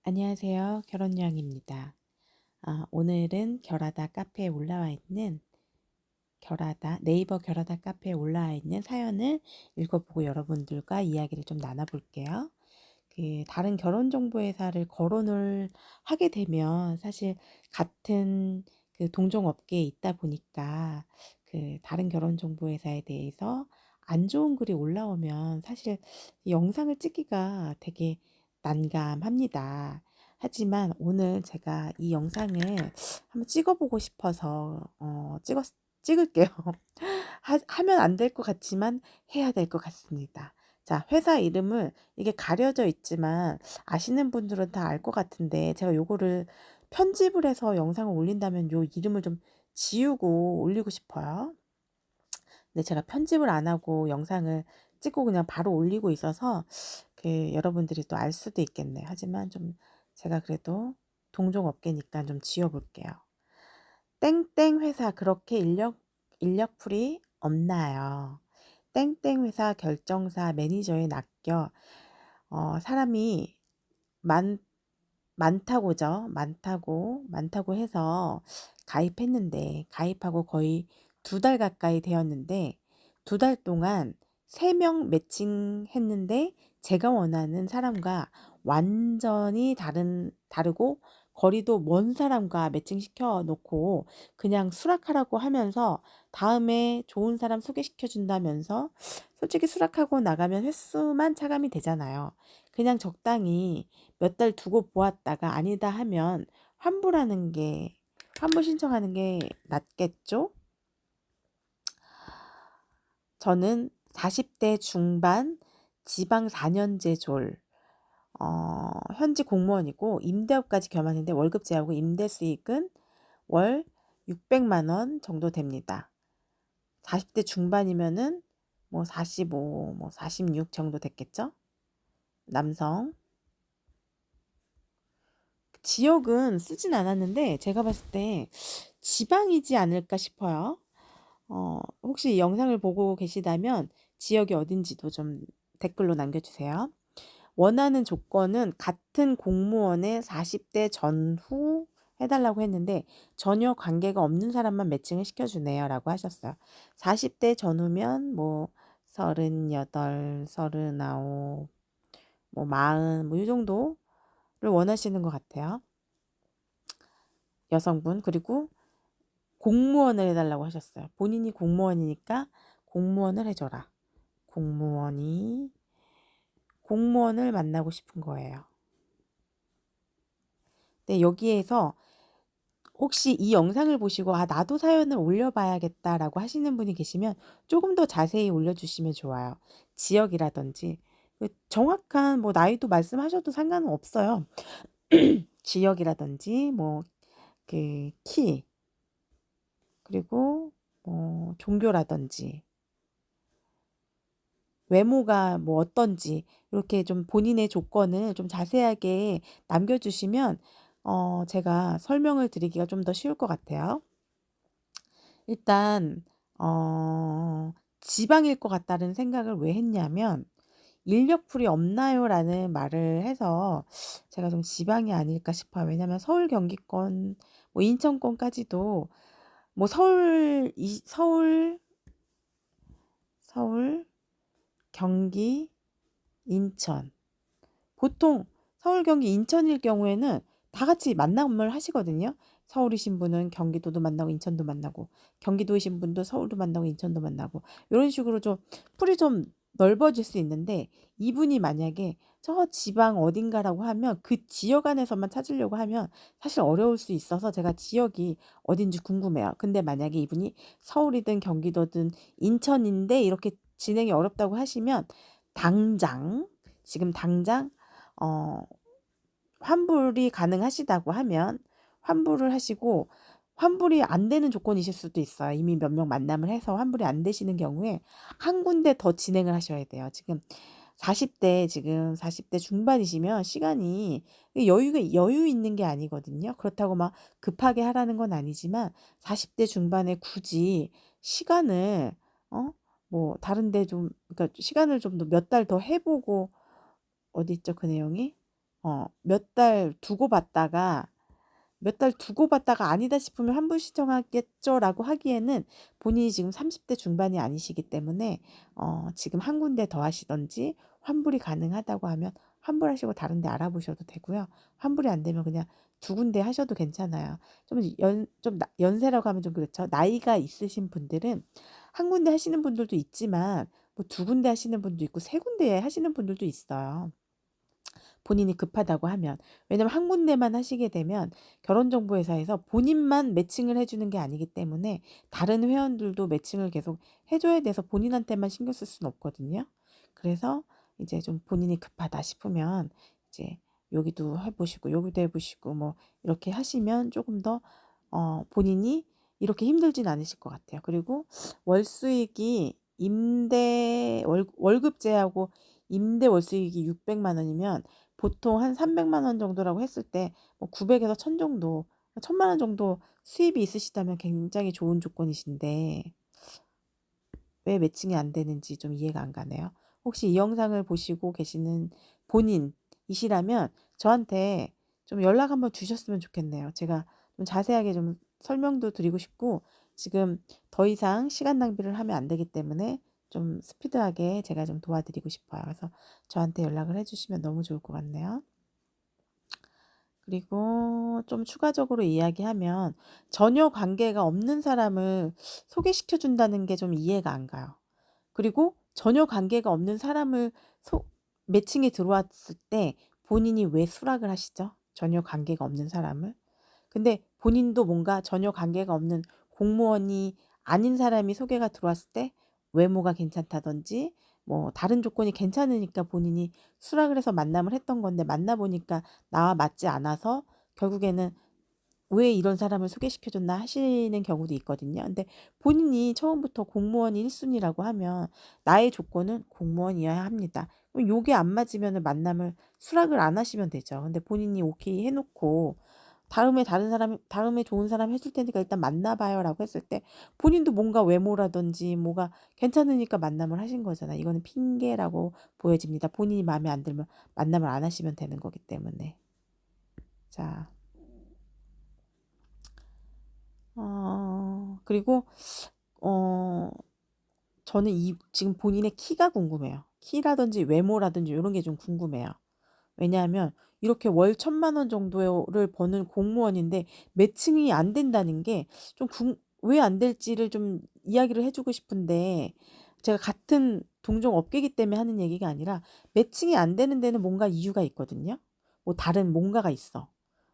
안녕하세요. 결혼여행입니다. 오늘은 결하다 카페에 올라와 있는 네이버 결하다 카페에 올라와 있는 사연을 읽어보고 여러분들과 이야기를 좀 나눠볼게요. 다른 결혼정보회사를 거론을 하게 되면 사실 같은 동종업계에 있다 보니까 다른 결혼정보회사에 대해서 안 좋은 글이 올라오면 사실 이 영상을 찍기가 되게 난감합니다. 하지만 오늘 제가 이 영상을 한번 찍어보고 싶어서 찍을게요. 하면 안 될 것 같지만 해야 될 것 같습니다. 자, 회사 이름을 이게 가려져 있지만 아시는 분들은 다 알 것 같은데 제가 요거를 편집을 해서 영상을 올린다면 요 이름을 좀 지우고 올리고 싶어요. 근데 제가 편집을 안 하고 영상을 찍고 그냥 바로 올리고 있어서 여러분들이 또 알 수도 있겠네요. 하지만 좀 제가 그래도 동종업계니까 좀 지워볼게요. 땡땡 회사 그렇게 인력풀이 없나요? 땡땡 회사 결정사 매니저에 낚여 사람이 많 많다고죠. 많다고 해서 가입했는데 가입하고 거의 2달 가까이 되었는데 2달 동안 3명 매칭했는데 제가 원하는 사람과 완전히 다르고 거리도 먼 사람과 매칭시켜 놓고 그냥 수락하라고 하면서 다음에 좋은 사람 소개시켜 준다면서 솔직히 수락하고 나가면 횟수만 차감이 되잖아요. 그냥 적당히 몇 달 두고 보았다가 아니다 하면 환불 신청하는 게 낫겠죠? 저는 40대 중반 지방 4년제 현직 공무원이고 임대업까지 겸하는데 월급 제하고 임대 수익은 월 600만 원 정도 됩니다. 40대 중반이면은 뭐 45, 뭐 46 정도 됐겠죠? 남성. 지역은 쓰진 않았는데 제가 봤을 때 지방이지 않을까 싶어요. 혹시 이 영상을 보고 계시다면 지역이 어딘지도 좀 댓글로 남겨주세요. 원하는 조건은 같은 공무원의 40대 전후 해달라고 했는데 전혀 관계가 없는 사람만 매칭을 시켜주네요 라고 하셨어요. 40대 전후면 뭐 38, 39, 뭐 40, 뭐 이 정도를 원하시는 것 같아요. 여성분. 그리고 공무원을 해달라고 하셨어요. 본인이 공무원이니까 공무원을 해줘라. 공무원을 만나고 싶은 거예요. 근데 여기에서 혹시 이 영상을 보시고 나도 사연을 올려봐야겠다라고 하시는 분이 계시면 조금 더 자세히 올려주시면 좋아요. 지역이라든지 정확한 뭐 나이도 말씀하셔도 상관은 없어요. 지역이라든지 뭐 키, 그리고 뭐 종교라든지 외모가 뭐 어떤지 이렇게 좀 본인의 조건을 좀 자세하게 남겨주시면 제가 설명을 드리기가 좀 더 쉬울 것 같아요. 일단 지방일 것 같다는 생각을 왜 했냐면 "인력풀이 없나요?"라는 말을 해서 제가 좀 지방이 아닐까 싶어요. 왜냐하면 서울, 경기권, 뭐 인천권까지도 뭐 서울, 경기, 인천 보통 서울, 경기, 인천일 경우에는 다 같이 만남을 하시거든요. 서울이신 분은 경기도도 만나고 인천도 만나고 경기도이신 분도 서울도 만나고 인천도 만나고 요런 식으로 좀 풀이 좀 넓어질 수 있는데 이분이 만약에 저 지방 어딘가라고 하면 그 지역 안에서만 찾으려고 하면 사실 어려울 수 있어서 제가 지역이 어딘지 궁금해요. 근데 만약에 이분이 서울이든 경기도든 인천인데 이렇게 진행이 어렵다고 하시면 지금 당장 어 환불이 가능하시다고 하면 환불을 하시고 환불이 안 되는 조건이실 수도 있어요. 이미 몇 명 만남을 해서 환불이 안 되시는 경우에 한 군데 더 진행을 하셔야 돼요. 지금 40대 중반이시면 시간이 여유 있는 게 아니거든요. 그렇다고 막 급하게 하라는 건 아니지만 40대 중반에 굳이 시간을 뭐 다른 데 좀 그러니까 시간을 좀 몇 달 더 해 보고 어디 있죠 그 내용이? 몇 달 두고 봤다가 아니다 싶으면 환불 신청하겠죠라고 하기에는 본인이 지금 30대 중반이 아니시기 때문에 지금 한 군데 더 하시든지 환불이 가능하다고 하면 환불하시고 다른 데 알아보셔도 되고요. 환불이 안 되면 그냥 두 군데 하셔도 괜찮아요. 연세라고 하면 좀 그렇죠. 나이가 있으신 분들은 한 군데 하시는 분들도 있지만 뭐 두 군데 하시는 분도 있고 세 군데 하시는 분들도 있어요. 본인이 급하다고 하면. 왜냐면 한 군데만 하시게 되면 결혼정보회사에서 본인만 매칭을 해 주는 게 아니기 때문에 다른 회원들도 매칭을 계속 해 줘야 돼서 본인한테만 신경 쓸 수는 없거든요. 그래서 이제 좀 본인이 급하다 싶으면 이제 여기도 해 보시고 여기도 해 보시고 뭐 이렇게 하시면 조금 더 본인이 이렇게 힘들진 않으실 것 같아요. 그리고 월 수익이 임대 월급 제하고 임대 월 수익이 600만 원이면 보통 한 300만 원 정도라고 했을 때 뭐 900에서 1000 정도, 1000만 원 정도 수입이 있으시다면 굉장히 좋은 조건이신데 왜 매칭이 안 되는지 좀 이해가 안 가네요. 혹시 이 영상을 보시고 계시는 본인이시라면 저한테 좀 연락 한번 주셨으면 좋겠네요. 제가 좀 자세하게 좀 설명도 드리고 싶고 지금 더 이상 시간 낭비를 하면 안 되기 때문에 좀 스피드하게 제가 좀 도와드리고 싶어요. 그래서 저한테 연락을 해 주시면 너무 좋을 것 같네요. 그리고 좀 추가적으로 이야기하면 전혀 관계가 없는 사람을 소개시켜 준다는 게 좀 이해가 안 가요. 그리고 전혀 관계가 없는 사람을 소 매칭이 들어왔을 때 본인이 왜 수락을 하시죠? 전혀 관계가 없는 사람을. 근데 본인도 뭔가 전혀 관계가 없는 공무원이 아닌 사람이 소개가 들어왔을 때 외모가 괜찮다든지 뭐 다른 조건이 괜찮으니까 본인이 수락을 해서 만남을 했던 건데 만나 보니까 나와 맞지 않아서 결국에는 '왜 이런 사람을 소개시켜 줬나.' 하시는 경우도 있거든요. 근데 본인이 처음부터 공무원이 1 순위라고 하면 '나의 조건은 공무원이어야 합니다.' 그럼 요게 안 맞으면은 만남을 수락을 안 하시면 되죠. 근데 본인이 오케이 해 놓고 다음에 좋은 사람 해줄 테니까 일단 만나 봐요라고 했을 때 본인도 뭔가 외모라든지 뭐가 괜찮으니까 만남을 하신 거잖아요. 이거는 핑계라고 보여집니다. 본인이 마음에 안 들면 만남을 안 하시면 되는 거기 때문에. 자, 그리고 어 저는 지금 본인의 키가 궁금해요. 키라든지 외모라든지 요런 게 좀 궁금해요. 왜냐하면 이렇게 월 1,000만 원 정도를 버는 공무원인데 매칭이 안 된다는 게 좀 왜 안 될지를 좀 이야기를 해 주고 싶은데 제가 같은 동종 업계이기 때문에 하는 얘기가 아니라 매칭이 안 되는 데는 뭔가 이유가 있거든요. 뭐 다른 뭔가가 있어.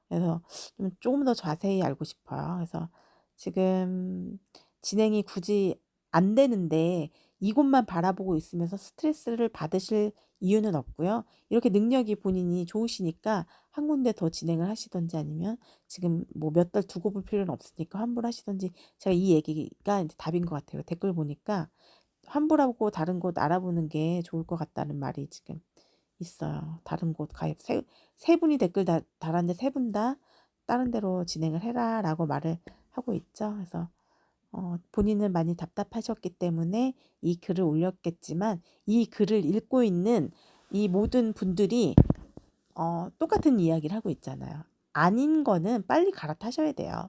그래서 좀 조금 더 자세히 알고 싶어요. 그래서 지금 진행이 굳이 안 되는데 이곳만 바라보고 있으면서 스트레스를 받으실 이유는 없고요. 이렇게 능력이 본인이 좋으시니까 한 군데 더 진행을 하시든지 아니면 지금 뭐 몇 달 두고 볼 필요는 없으니까 환불하시든지 제가 이 얘기가 이제 답인 것 같아요. 댓글 보니까 환불하고 다른 곳 알아보는 게 좋을 것 같다는 말이 지금 있어요. 다른 곳 가입 세 분이 댓글 달았는데 세 분 다 "다른 데로 진행을 해라."라고 말을 하고 있죠. 그래서 본인은 많이 답답하셨기 때문에 이 글을 올렸겠지만 이 글을 읽고 있는 이 모든 분들이 똑같은 이야기를 하고 있잖아요. 아닌 거는 빨리 갈아타셔야 돼요.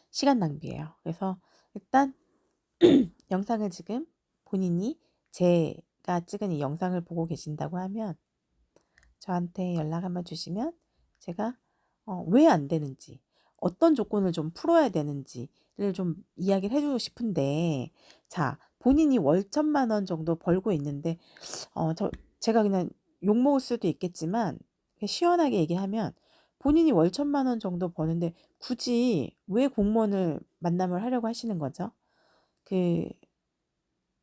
시간 낭비예요. 그래서 일단 영상을 지금 본인이 제가 찍은 이 영상을 보고 계신다고 하면 저한테 연락 한번 주시면 제가 왜 안 되는지 어떤 조건을 좀 풀어야 되는지를 좀 이야기를 해 주고 싶은데 자 본인이 월 1,000만 원 정도 벌고 있는데 제가 그냥 욕먹을 수도 있겠지만 그냥 시원하게 얘기하면 본인이 월 1,000만 원 정도 버는데 굳이 왜 공무원을 만남을 하려고 하시는 거죠? 그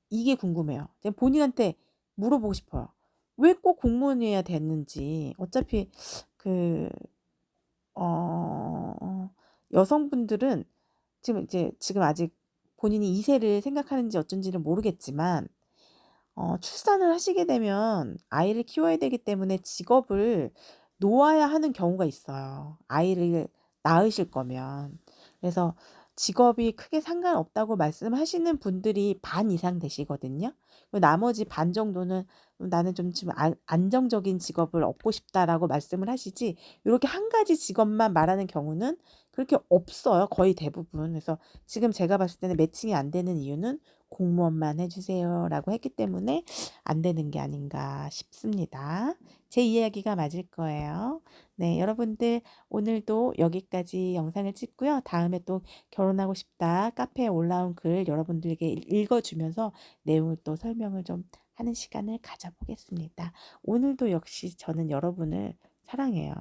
이게 궁금해요. 그냥 본인한테 물어보고 싶어요. 왜 꼭 공무원이어야 되는지. 어차피 그 여성분들은 지금 아직 본인이 2 세를 생각하는지 어쩐지는 모르겠지만 출산을 하시게 되면 아이를 키워야 되기 때문에 직업을 놓아야 하는 경우가 있어요, 아이를 낳으실 거면. 그래서 직업이 크게 상관없다고 말씀하시는 분들이 반 이상 되시거든요. 그리고 나머지 반 정도는 나는 좀 안정적인 직업을 얻고 싶다라고 말씀을 하시지 요렇게 한 가지 직업만 말하는 경우는 그렇게 없어요, 거의 대부분. 그래서 지금 제가 봤을 때는 매칭이 안 되는 이유는 "공무원만 해 주세요."라고 했기 때문에 안 되는 게 아닌가 싶습니다. 제 이야기가 맞을 거예요. 네, 여러분들 오늘도 여기까지 영상을 찍고요. 다음에 또 결혼하고 싶다 카페에 올라온 글 여러분들에게 읽어 주면서 내용을 또 설명을 좀 하는 시간을 가져보겠습니다. 오늘도 역시 저는 여러분을 사랑해요.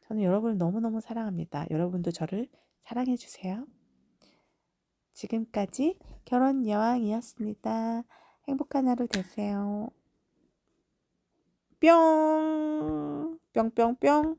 저는 여러분을 너무너무 사랑합니다. 여러분도 저를 사랑해 주세요. 지금까지 결혼 여왕이었습니다. 행복한 하루 되세요. 뿅. 뿅뿅뿅.